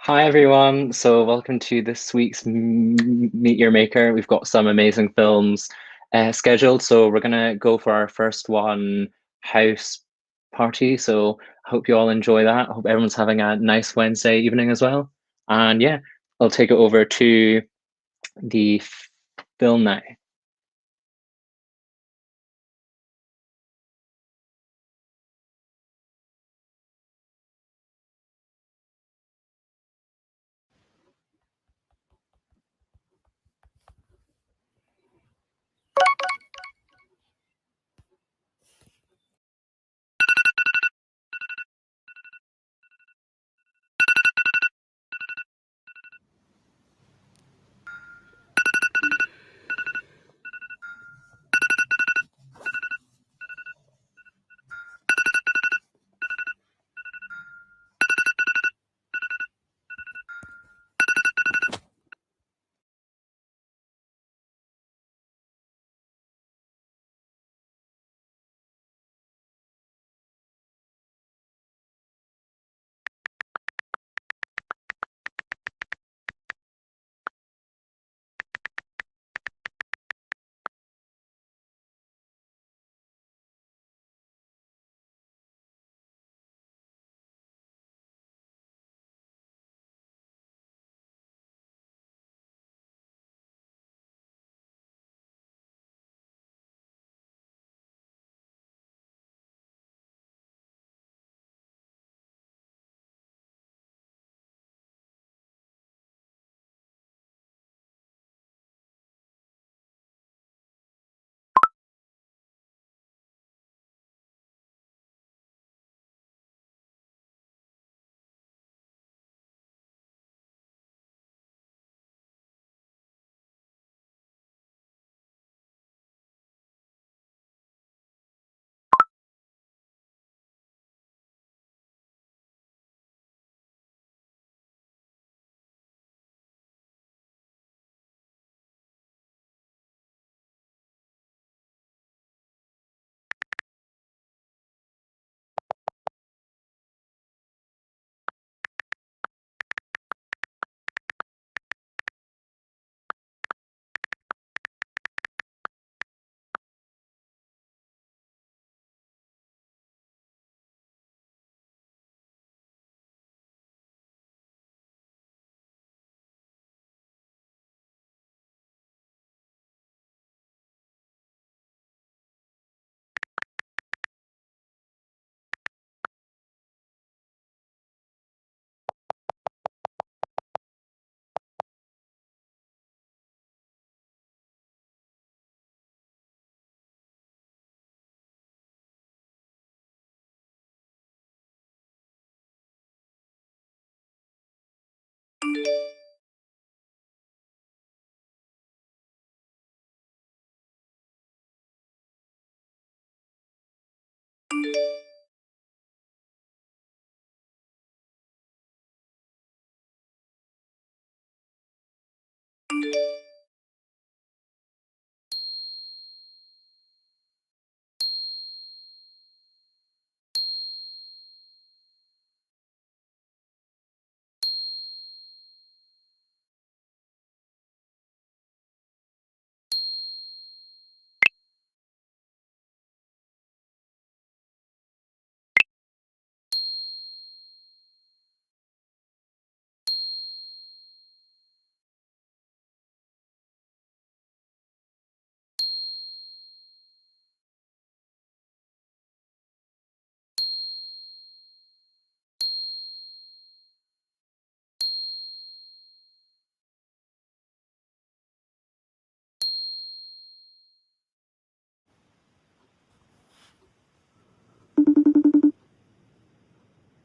Hi everyone. So welcome to this week's Meet Your Maker. We've got some amazing films scheduled. So we're gonna go for our first one, House Party. So I hope you all enjoy that. I hope everyone's having a nice Wednesday evening as well. And yeah, I'll take it over to the film now.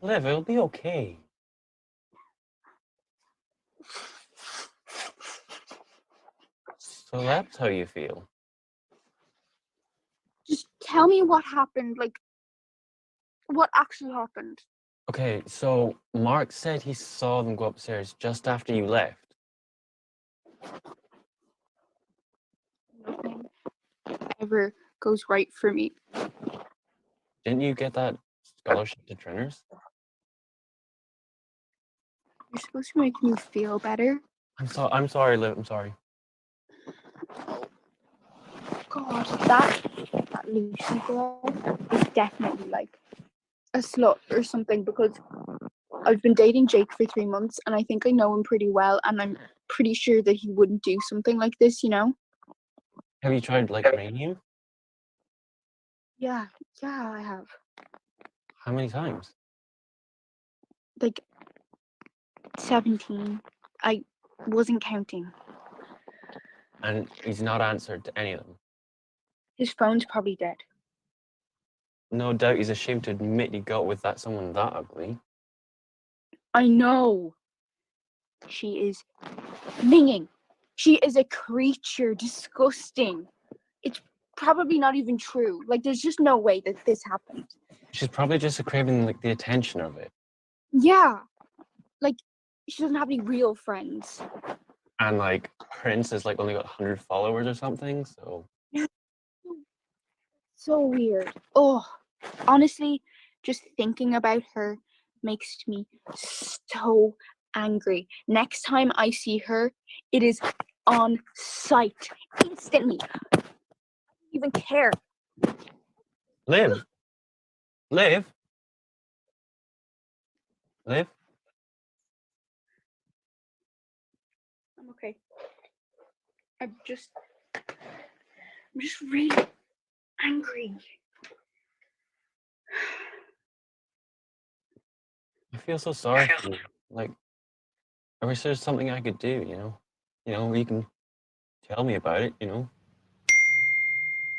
Liv, it'll be okay. So that's how you feel. Just tell me what happened, like what actually happened. Okay, so Mark said he saw them go upstairs just after you left. Nothing ever goes right for me. Didn't you get that scholarship to Trenners? You're supposed to make me feel better. I'm sorry, Liv. I'm sorry. God, that Lucy girl is definitely like a slut or something, because I've been dating Jake for 3 months and I think I know him pretty well, and I'm pretty sure that he wouldn't do something like this, you know? Have you tried like ringing him? Yeah, I have. How many times? Like 17. I wasn't counting. And he's not answered to any of them. His phone's probably dead. No doubt he's ashamed to admit he got with someone that ugly. I know. She is minging. She is a creature. Disgusting. It's probably not even true. Like, there's just no way that this happened. She's probably just craving like the attention of it. Yeah. Like, she doesn't have any real friends. And like Prince has like only got 100 followers or something, so So weird. Oh, honestly, just thinking about her makes me so angry. Next time I see her, it is on sight instantly. I don't even care. Liv. Liv. Liv. I'm okay. I'm just really angry. I feel so sorry for you. Like, I wish there's something I could do, you know? You know, you can tell me about it, you know?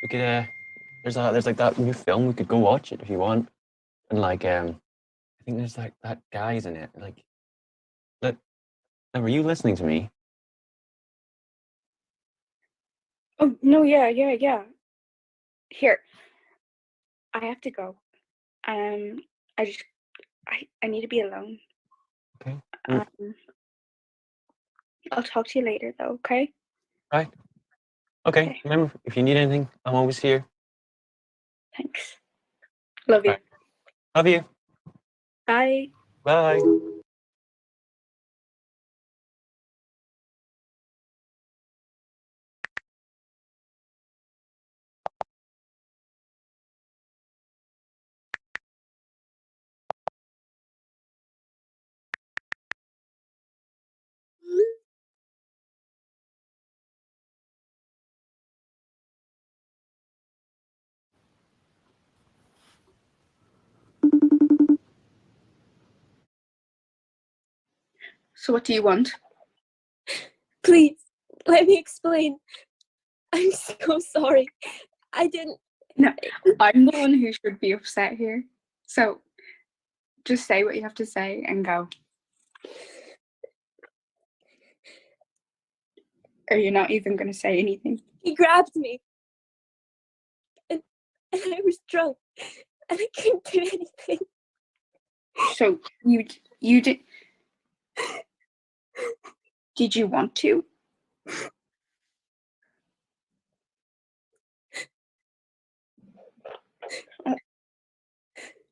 We could there's like that new film, we could go watch it if you want. And like I think there's like that guy's in it. Like look, were you listening to me? Oh no, yeah. Here, I have to go. I just I need to be alone. Okay. I'll talk to you later though, okay? Right. Okay. Remember, if you need anything, I'm always here. Thanks. Love you. Right. Love you. Bye. Bye. So what do you want? Please, let me explain. I'm so sorry. I didn't. No, I'm the one who should be upset here. So just say what you have to say and go. Or you're not even going to say anything. He grabbed me. And I was drunk. And I couldn't do anything. So you did. Did you want to?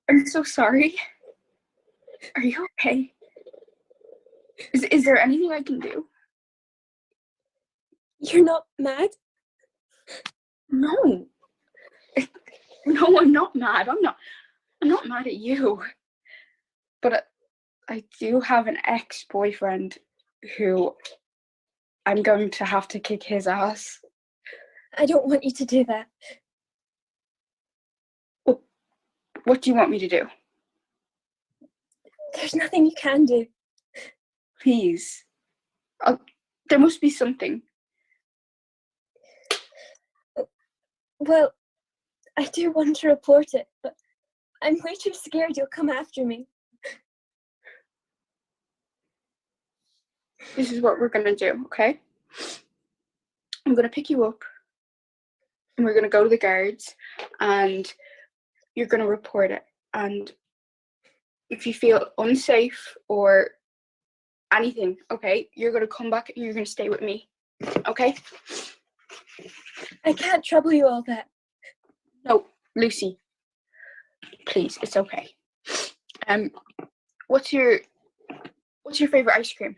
I'm so sorry. Are you okay? Is there anything I can do? You're not mad? No. No, I'm not mad. I'm not mad at you. But I do have an ex-boyfriend who I'm going to have to kick his ass. I don't want you to do that. Well, what do you want me to do? There's nothing you can do. Please. There must be something. Well, I do want to report it, but I'm way too scared you'll come after me. This is what we're going to do, okay? I'm going to pick you up and we're going to go to the guards and you're going to report it. And if you feel unsafe or anything, okay, you're going to come back and you're going to stay with me, okay? I can't trouble you all that. No, Lucy, please, it's okay. What's your What's your favorite ice cream?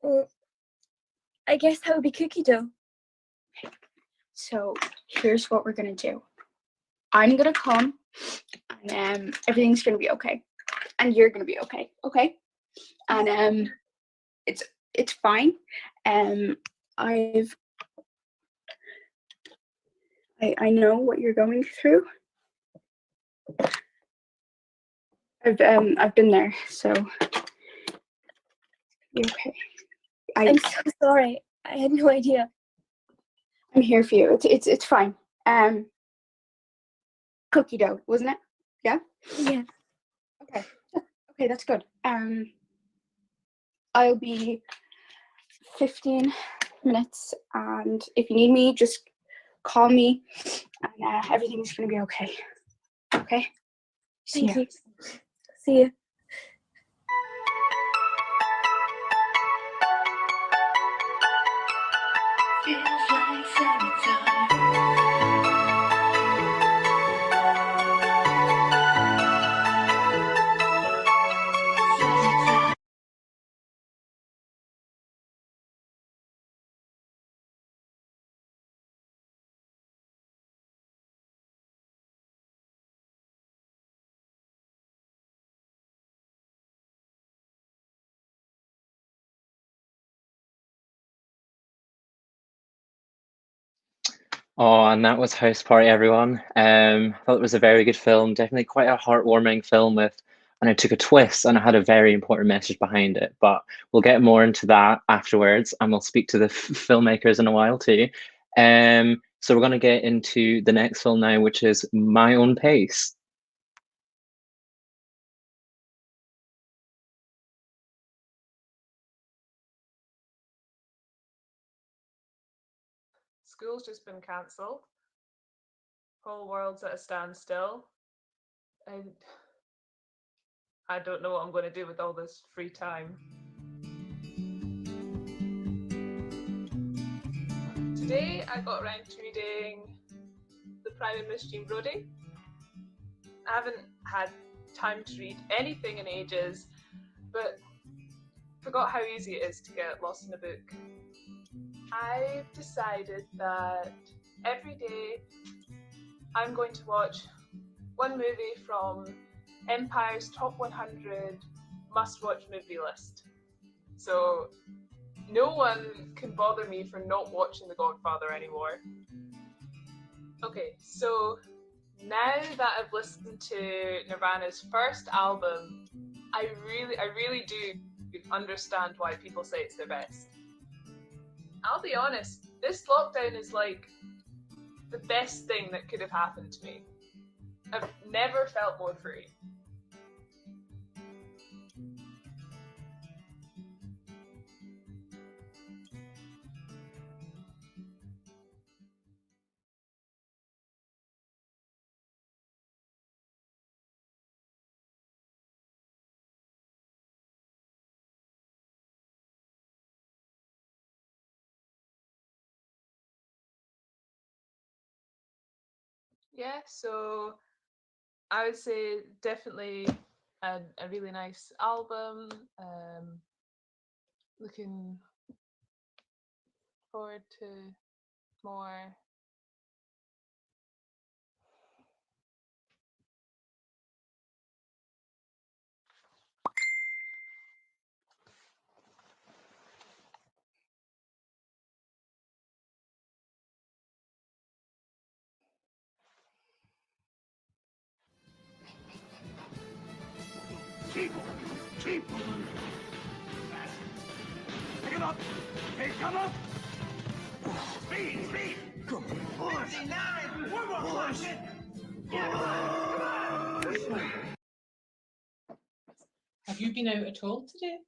Well, I guess that would be cookie dough. So here's what we're gonna do. I'm gonna come, and everything's gonna be okay, and you're gonna be okay, okay? And it's fine. I know what you're going through. I've been there, so you're okay. I'm so sorry. I had no idea. I'm here for you. It's fine. Cookie dough, wasn't it? Yeah. Yeah. Okay. Okay, that's good. I'll be 15 minutes, and if you need me, just call me, and everything's gonna be okay. Okay. See Thank ya. you. See you. Feels like summertime. Summertime. Oh, and that was House Party, everyone. I thought it was a very good film, definitely quite a heartwarming film with, and it took a twist and it had a very important message behind it. But we'll get more into that afterwards, and we'll speak to the filmmakers in a while too. So we're going to get into the next film now, which is My Own Pace. School's just been cancelled. Whole world's at a standstill. And I don't know what I'm going to do with all this free time. Today I got around to reading The Prime and Miss Jean Brodie. I haven't had time to read anything in ages, but forgot how easy it is to get lost in a book. I've decided that every day I'm going to watch one movie from Empire's Top 100 must-watch movie list. So no one can bother me for not watching The Godfather anymore. Okay, so now that I've listened to Nirvana's first album, I really do understand why people say it's their best. I'll be honest, this lockdown is like the best thing that could have happened to me. I've never felt more free. Yeah, so I would say definitely a really nice album. Looking forward to more. Keep Pick him up! Pick him up! Speed! Speed! Come on! 59! One more push! Have you been out at all today?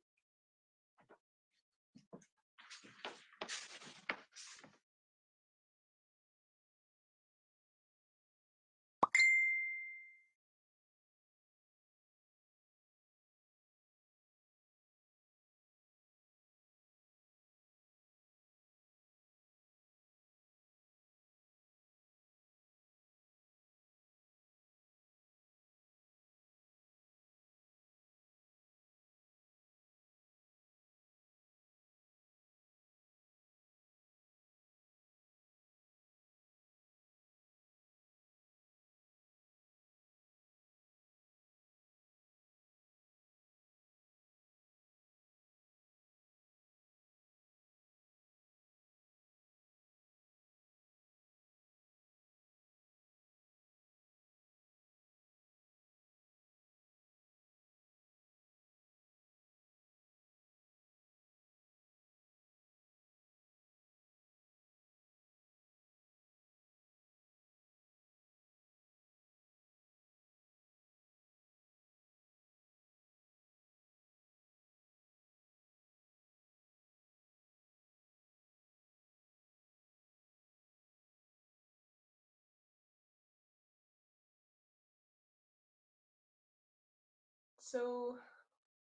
So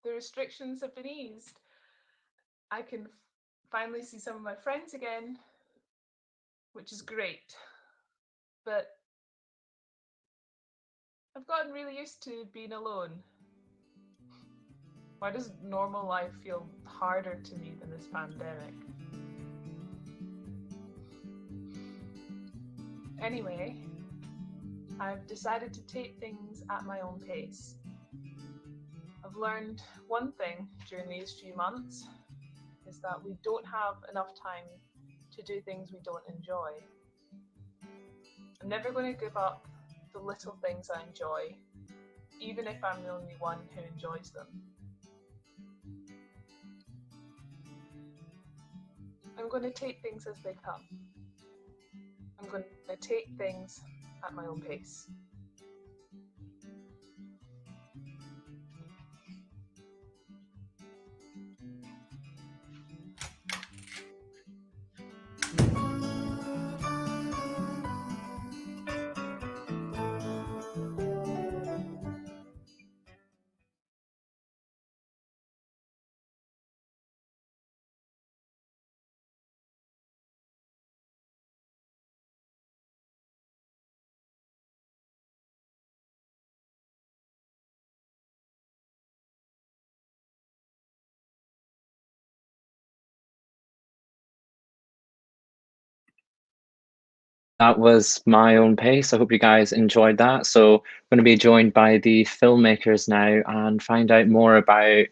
the restrictions have been eased. I can finally see some of my friends again, which is great. But I've gotten really used to being alone. Why does normal life feel harder to me than this pandemic? Anyway, I've decided to take things at my own pace. I've learned one thing during these few months is that we don't have enough time to do things we don't enjoy. I'm never going to give up the little things I enjoy, even if I'm the only one who enjoys them. I'm going to take things as they come. I'm going to take things at my own pace. That was my own pace. I hope you guys enjoyed that. So I'm going to be joined by the filmmakers now and find out more about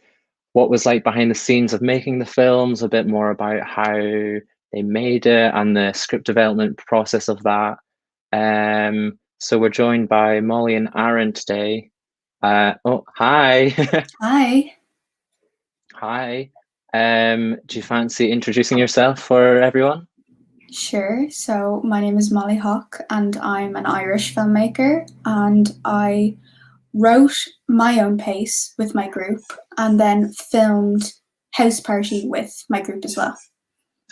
what was like behind the scenes of making the films, a bit more about how they made it and the script development process of that. So we're joined by Molly and Aaron today. Oh, hi. Hi. Hi. Do you fancy introducing yourself for everyone? Sure. So my name is Molly Hawk and I'm an Irish filmmaker, and I wrote My Own Pace with my group and then filmed House Party with my group as well.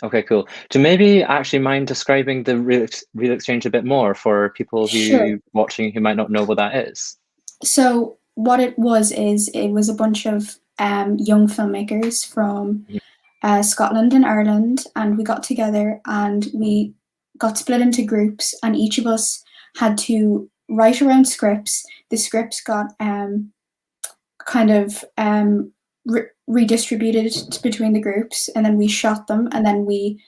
Okay, cool. Do you maybe actually mind describing the real exchange a bit more for people who Sure. watching who might not know what that is? So what it was is it was a bunch of young filmmakers from Scotland and Ireland, and we got together and we got split into groups, and each of us had to write our own scripts. The scripts got kind of redistributed between the groups, and then we shot them, and then we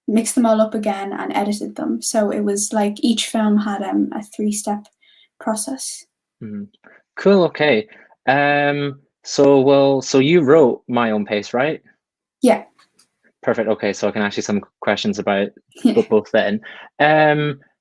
mixed them all up again and edited them. So it was like each film had a 3-step process. Cool. Okay. So you wrote My Own Pace, right? Yeah. Perfect. Okay, so I can ask you some questions about both then.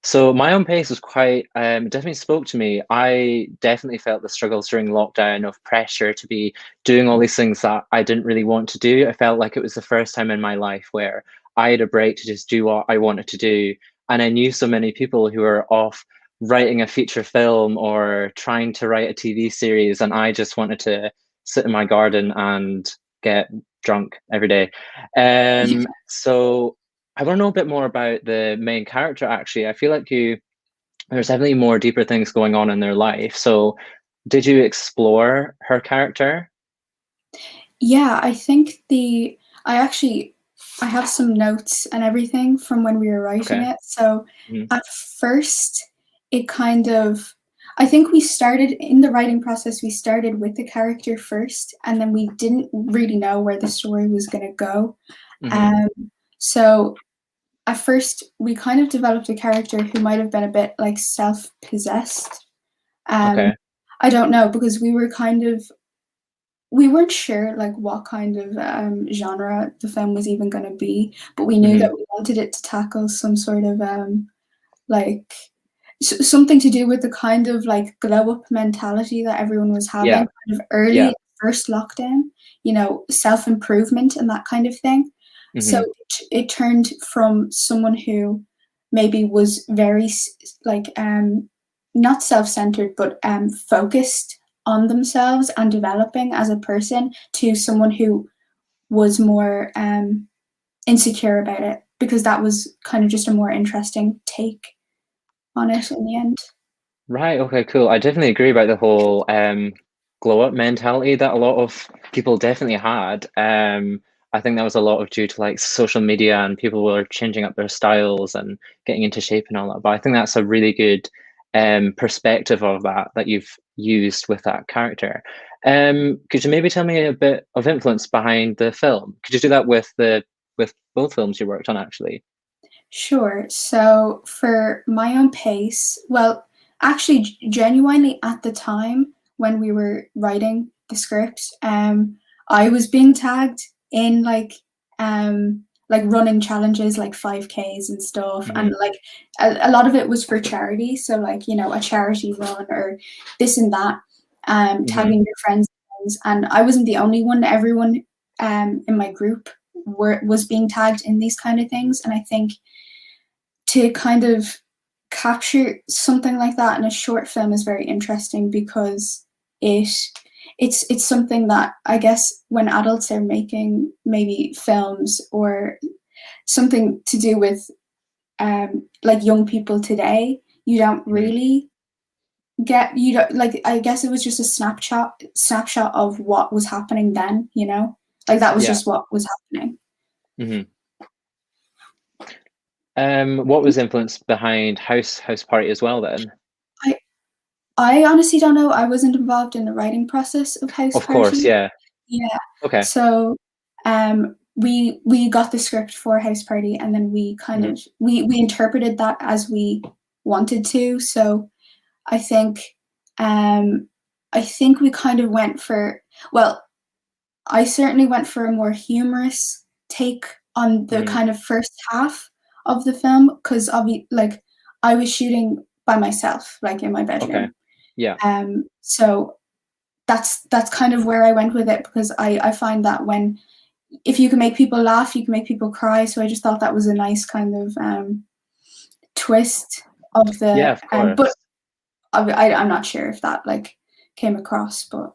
So My Own Pace was quite definitely spoke to me. I definitely felt the struggles during lockdown of pressure to be doing all these things that I didn't really want to do. I felt like it was the first time in my life where I had a break to just do what I wanted to do. And I knew so many people who were off writing a feature film or trying to write a TV series, and I just wanted to sit in my garden and get drunk every day. So I want to know a bit more about the main character, actually. I feel like there's definitely more deeper things going on in their life. So did you explore her character? Yeah, I think I have some notes and everything from when we were writing Okay. it. So Mhm. at first, it kind of, I think we started in the writing process, we started with the character first, and then we didn't really know where the story was going to go. So at first, we kind of developed a character who might have been a bit like self-possessed. Okay. I don't know, because we weren't sure like what kind of genre the film was even going to be, but we knew that we wanted it to tackle some sort of like something to do with the kind of like glow up mentality that everyone was having Yeah. kind of early Yeah. first lockdown, self-improvement and that kind of thing. So it turned from someone who maybe was very like not self-centered but focused on themselves and developing as a person to someone who was more insecure about it, because that was kind of just a more interesting take on it in the end. Right, okay, cool. I definitely agree about the whole glow up mentality that a lot of people definitely had. I think that was a lot of due to like social media and people were changing up their styles and getting into shape and all that. But I think that's a really good perspective of that you've used with that character. Could you maybe tell me a bit of influence behind the film? Could you do that with the with both films you worked on actually? Sure. So for my own pace, well, actually, genuinely at the time when we were writing the script, I was being tagged in like running challenges like 5Ks and stuff, and Hmm. like a lot of it was for charity. So like a charity run or this and that, Hmm. tagging your friends, and I wasn't the only one. Everyone in my group was being tagged in these kind of things, and I think to kind of capture something like that in a short film is very interesting because it it's something that I guess when adults are making maybe films or something to do with like young people today, you don't Hmm. really you don't like I guess it was just a snapshot of what was happening then, like that was Yeah. just what was happening. Hmm. What was influence behind House Party as well then? I I honestly don't know. I wasn't involved in the writing process of House Of course, Party. yeah. Yeah. Okay. So we got the script for House Party and then we kind Hmm. of we interpreted that as we wanted to. So I think um I think we kind of went for, well, I certainly went for a more humorous take on the Hmm. kind of first half of the film because like I was shooting by myself, like in my Okay. bedroom. Yeah. So that's kind of where I went with it because I find that when if you can make people laugh, you can make people cry. So I just thought that was a nice kind of twist of Yeah, the of but course. I'm not sure if that like came across, but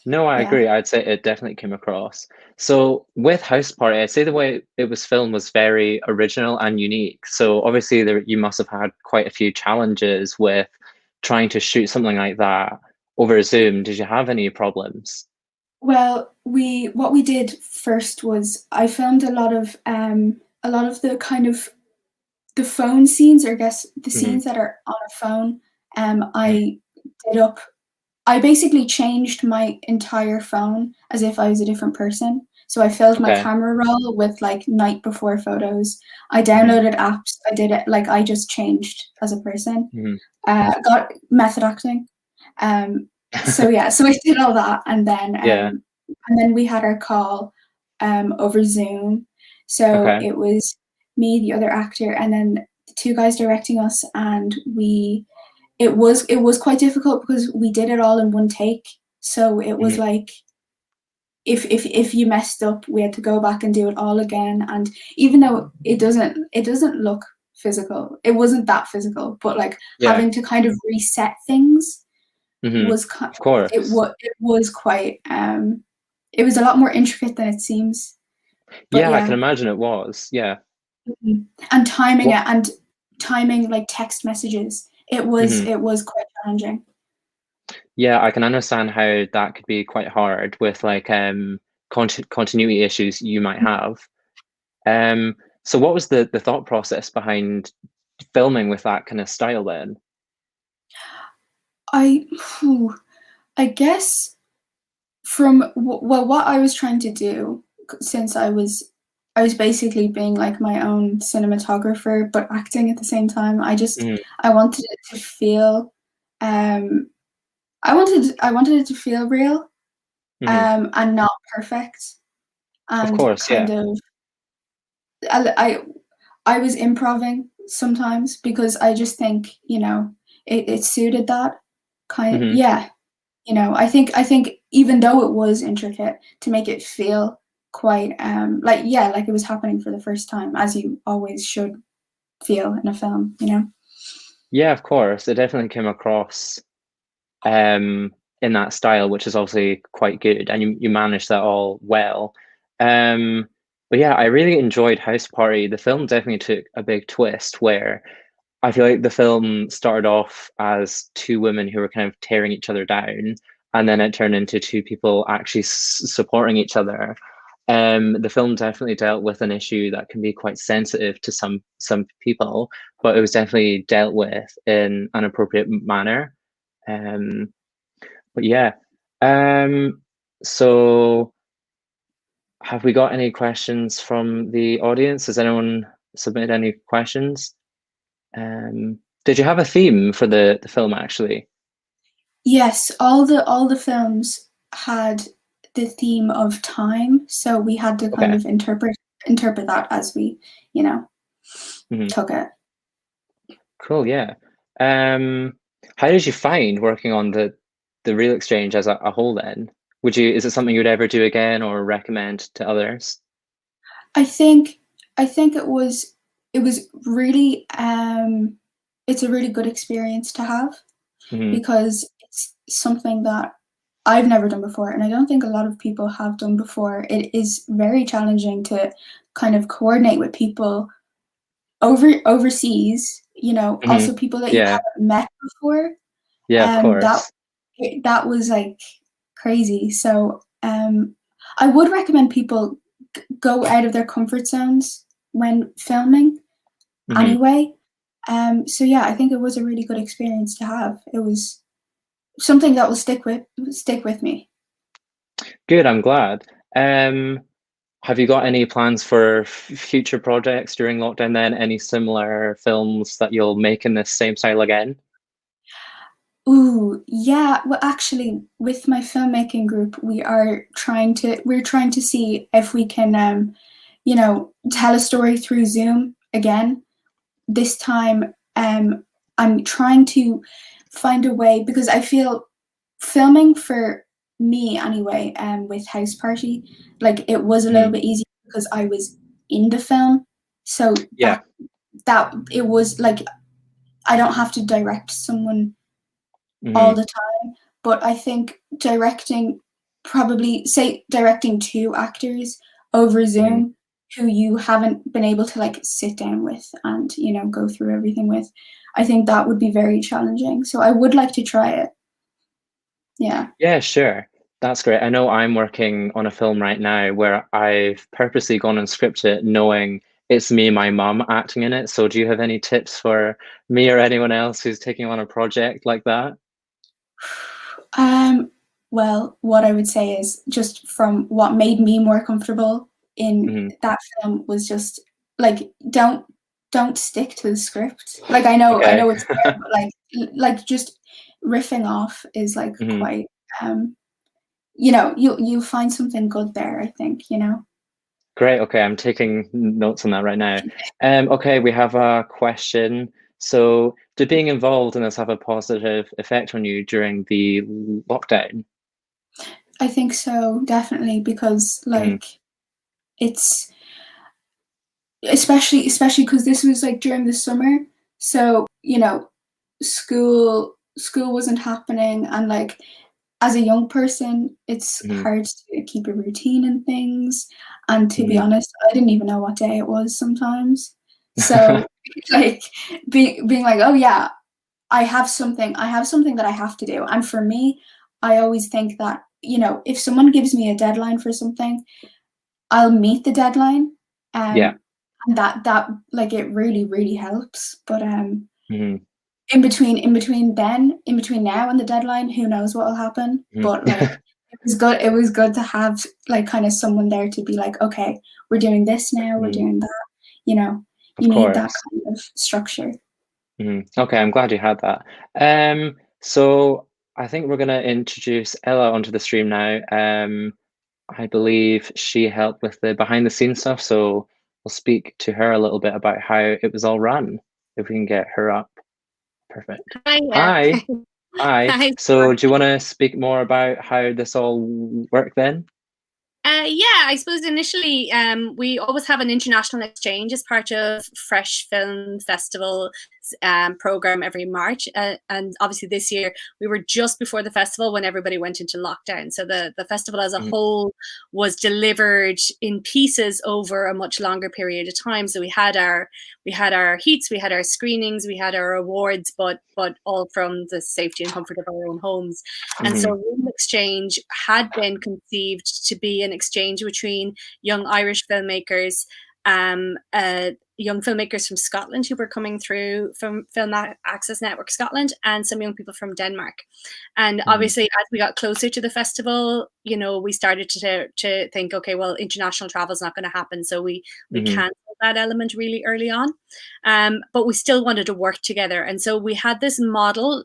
No, I yeah. agree. I'd say it definitely came across. So with House Party, I'd say the way it was filmed was very original and unique. So obviously there you must have had quite a few challenges with trying to shoot something like that over Zoom. Did you have any problems? Well, we what we did first was I filmed a lot of the kind of the phone scenes, or I guess the Hmm. scenes that are on a phone. Hmm. I did up I basically changed my entire phone as if I was a different person. So I filled my Okay. camera roll with like night before photos. I Hmm. downloaded apps. I did it like I just changed as a person. Hmm. Got method acting. Um, so yeah, so I did all that, Yeah. and then we had our call over Zoom. So Okay. it was me, the other actor, and then the two guys directing us, and it was quite difficult because we did it all in one take. So it was Hmm. like if you messed up, we had to go back and do it all again. And even though it doesn't look physical, it wasn't that physical, but like Yeah. having to kind of reset things Hmm. was Of course. it was quite it was a lot more intricate than it seems. But Yeah, I can yeah. imagine it was. Yeah. And timing What? it and timing like text messages. It was Mhm. it was quite challenging. Yeah, I can understand how that could be quite hard with like continuity issues you might have. So what was the thought process behind filming with that kind of style then? I phew, I guess well, what I was trying to do, since I was basically being like my own cinematographer but acting at the same time. Mhm. I wanted it to feel um I wanted it to feel real Mhm. and not perfect, Of and course, kind yeah. of I I was improving sometimes because I just think, it suited that Mhm. yeah. I think even though it was intricate, to make it feel quite like, yeah, like it was happening for the first time, as you always should feel in a film. Yeah, of course. It definitely came across in that style, which is obviously quite good, and you managed that all well. But yeah, I really enjoyed House Party. The film definitely took a big twist where I feel like the film started off as two women who were kind of tearing each other down, and then it turned into two people actually supporting each other. The film definitely dealt with an issue that can be quite sensitive to some people, but it was definitely dealt with in an appropriate manner. Um, but yeah, so have we got any questions from the audience? Has anyone submitted any questions? Did you have a theme for the film actually? Yes, all the films had the theme of time, so we had to kind Okay. of interpret that as we, you know, Mhm. took it. Cool, yeah. How did you find working on the Real Exchange as a whole then? Is it something you'd ever do again or recommend to others? I think it was really it's a really good experience to have Hmm. because it's something that I've never done before, and I don't think a lot of people have done before. It is very challenging to kind of coordinate with people overseas, you know, Hmm. also people that you Yeah, haven't met before. yeah, of That course. that was like crazy. So I would recommend people go out of their comfort zones when filming Hmm. anyway. So yeah, I think it was a really good experience to have. It was something that will stick with me. Good, I'm glad. Have you got any plans for future projects during lockdown then? Any similar films that you'll make in this same style again? Ooh, yeah. Well, actually, with my filmmaking group, we're trying to see if we can, you know, tell a story through Zoom again. This time, I'm trying to find a way because I feel filming for me anyway, with House Party, like it was a little Hmm. bit easier because I was in the film, so Yeah. that it was like I don't have to direct someone all Hmm. the time. But I think directing two actors over Hmm. Zoom who you haven't been able to like sit down with and, you know, go through everything with, I think that would be very challenging. So I would like to try it. Yeah. Yeah, sure. That's great. I know I'm working on a film right now where I've purposely gone and scripted it knowing it's me and my mum acting in it. So do you have any tips for me or anyone else who's taking on a project like that? Um, well, what I would say is just from what made me more comfortable in Hmm. that film was just like don't stick to the script. Like I Okay. know it's there, but like just riffing off is like Hmm. quite you know, you'll find something good there, I think, you know. Great. Okay, I'm taking notes on that right now. Okay, we have a question. So, did being involved in this have a positive effect on you during the lockdown? I think so, definitely, because Hmm. like it's especially because this was like during the summer, so you know school wasn't happening, and like as a young person it's Hmm. hard to keep a routine and things, and to be Hmm. honest I didn't even know what day it was sometimes. So like being like, oh yeah, I have something that I have to do, and for me I always think that, you know, if someone gives me a deadline for something, I'll meet the deadline. Yeah. And that like it really helps. But Hmm. in between now and the deadline, who knows what will happen. But like Hmm. it was good to have like kind of someone there to be like, okay, we're doing this now, we're doing that, you know. Of You need that course. kind of structure. Okay, I'm glad you had that. So I think we're gonna introduce Ella onto the stream now. I believe she helped with the behind the scenes stuff, so we'll speak to her a little bit about how it was all run. If we can get her up. Perfect. Hi, Hi. Hi. hi. So do you want to speak more about how this all worked then? Yeah, I suppose initially we always have an international exchange as part of Fresh Film Festival. program every March. And obviously this year we were just before the festival when everybody went into lockdown. So the festival as a whole was delivered in pieces over a much longer period of time. So we had our heats, we had our screenings, we had our awards, but all from the safety and comfort of our own homes. And so Room Exchange had been conceived to be an exchange between young Irish filmmakers, young filmmakers from Scotland who were coming through from Film Access Network Scotland, and some young people from Denmark. And obviously, as we got closer to the festival, you know, we started to think, okay, well, international travel is not going to happen, so we canceled that element really early on. But we still wanted to work together, and so we had this model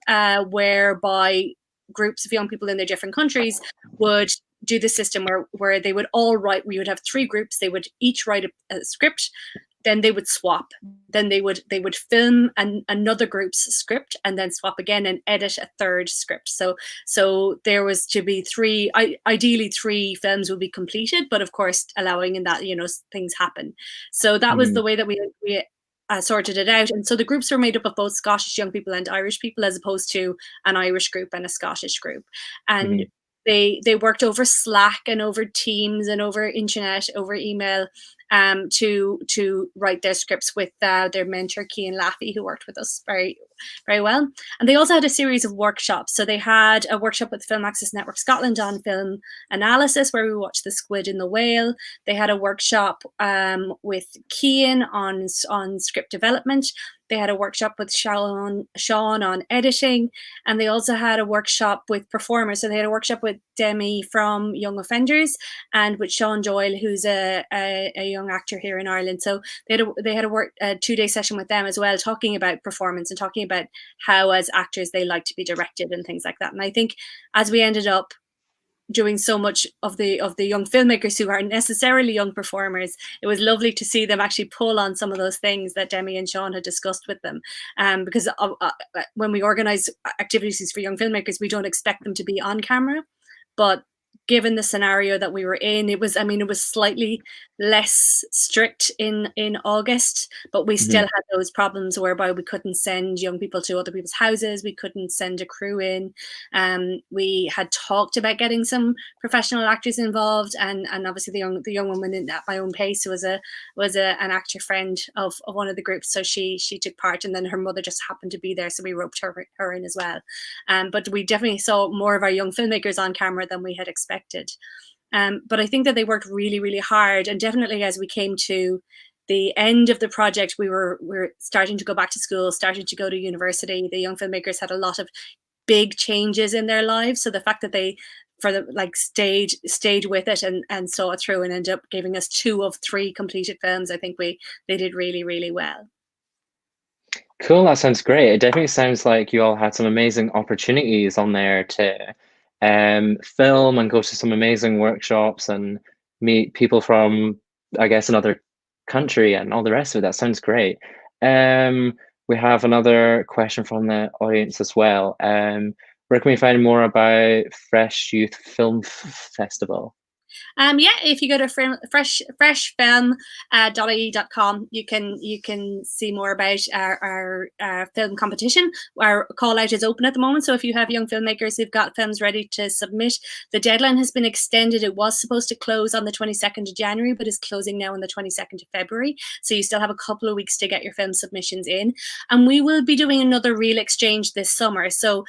whereby groups of young people in their different countries would do the system where they would all write. We would have 3 groups. They would each write a script. Then they would swap. Then they would film another group's script and then swap again and edit a 3rd script. So there was to be 3, ideally 3 films would be completed, but of course allowing in that, you know, things happen. So that was the way that we sorted it out. And so the groups were made up of both Scottish young people and Irish people, as opposed to an Irish group and a Scottish group. And they worked over Slack and over Teams and over internet, over email, to write their scripts with their mentor Cian Laffey, who worked with us very, very well. And they also had a series of workshops. So they had a workshop with Film Access Network Scotland on film analysis, where we watched The Squid and the Whale. They had a workshop with Cian on script development. They had a workshop with Sean on editing, and they also had a workshop with performers. So they had a workshop with Demi from Young Offenders and with Sean Doyle, who's a young actor here in Ireland. So they had a 2-day session with them as well, talking about performance and talking about how as actors they like to be directed and things like that. And I think as we ended up doing so much of the young filmmakers who aren't necessarily young performers, it was lovely to see them actually pull on some of those things that Demi and Sean had discussed with them. Because when we organize activities for young filmmakers, we don't expect them to be on camera, but given the scenario that we were in, it was slightly less strict in August, but we still had those problems whereby we couldn't send young people to other people's houses. We couldn't send a crew in. We had talked about getting some professional actors involved, and obviously the young woman in At My Own Pace was an actor friend of one of the groups, so she took part, and then her mother just happened to be there, so we roped her in as well. But we definitely saw more of our young filmmakers on camera than we had expected. But I think that they worked really, really hard, and definitely as we came to the end of the project, we were starting to go back to school, starting to go to university. The young filmmakers had a lot of big changes in their lives, so the fact that they stayed with it and saw it through and ended up giving us 2 of 3 completed films, I think they did really, really well. Cool, that sounds great. It definitely sounds like you all had some amazing opportunities on there to film and go to some amazing workshops and meet people from, I guess, another country and all the rest of it. That sounds great. We have another question from the audience as well. Where can we find more about Fresh Youth Film Festival? If you go to freshfilm.ie.com, you can see more about our film competition. Our call out is open at the moment, so if you have young filmmakers who've got films ready to submit, the deadline has been extended. It was supposed to close on the 22nd of January, but is closing now on the 22nd of February. So you still have a couple of weeks to get your film submissions in. And we will be doing another reel exchange this summer. So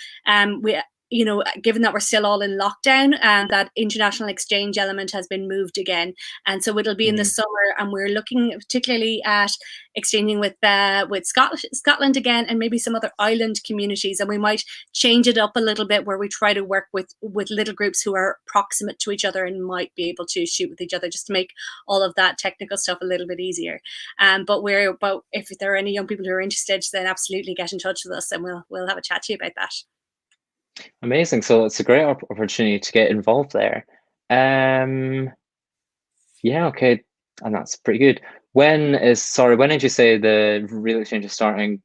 given that we're still all in lockdown, and that international exchange element has been moved again, and so it'll be in the summer, and we're looking particularly at exchanging with Scotland again, and maybe some other island communities, and we might change it up a little bit where we try to work with little groups who are proximate to each other and might be able to shoot with each other, just to make all of that technical stuff a little bit easier. But if there are any young people who are interested, then absolutely get in touch with us, and we'll have a chat to you about that. Amazing. So it's a great opportunity to get involved there. Yeah, okay. And that's pretty good. When did you say the real exchange is starting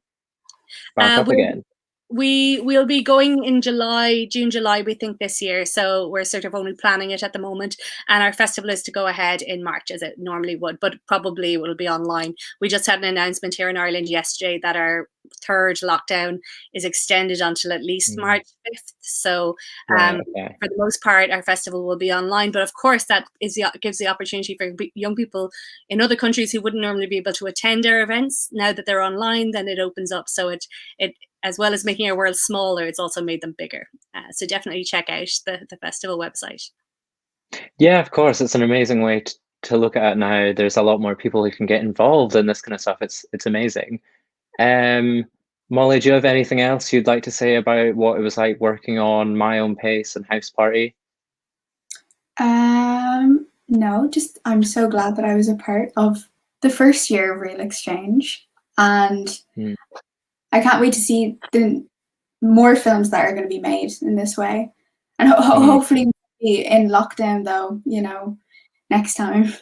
back up again? we'll be going in June, July, we think this year. So we're sort of only planning it at the moment. And our festival is to go ahead in March as it normally would, but probably will be online. We just had an announcement here in Ireland yesterday that our third lockdown is extended until at least March 5th. So Right, okay. for the most part, our festival will be online. But of course, that gives the opportunity for young people in other countries who wouldn't normally be able to attend our events. Now that they're online, then it opens up. So it as well as making our world smaller, it's also made them bigger. So definitely check out the festival website. Yeah, of course. It's an amazing way to look at it now. There's a lot more people who can get involved in this kind of stuff. It's amazing. Molly, do you have anything else you'd like to say about what it was like working on My Own Pace and House Party? No, just I'm so glad that I was a part of the first year of Real Exchange, and I can't wait to see the more films that are going to be made in this way, and hopefully be in lockdown though, next time.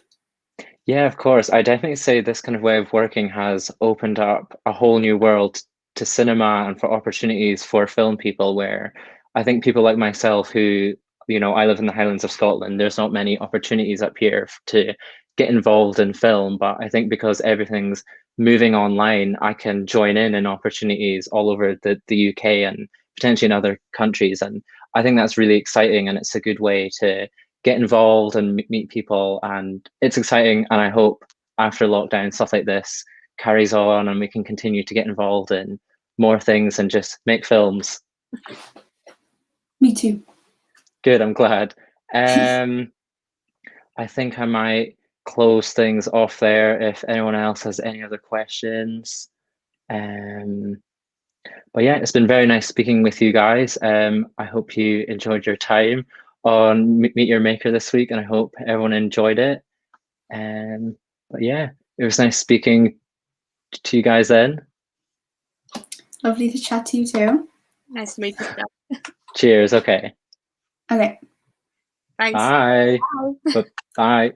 Yeah, of course. I definitely say this kind of way of working has opened up a whole new world to cinema and for opportunities for film people, where I think people like myself who, I live in the Highlands of Scotland, there's not many opportunities up here to get involved in film. But I think because everything's moving online, I can join in opportunities all over the UK and potentially in other countries. And I think that's really exciting, and it's a good way to get involved and meet people, and it's exciting. And I hope after lockdown stuff like this carries on and we can continue to get involved in more things and just make films. Me too. Good, I'm glad. I think I might close things off there if anyone else has any other questions. But yeah, it's been very nice speaking with you guys. I hope you enjoyed your time on Meet Your Maker this week, and I hope everyone enjoyed it. But yeah, it was nice speaking to you guys then. Lovely to chat to you too. Nice to meet you. Cheers. Okay. Okay. Thanks. Bye. Bye. Bye.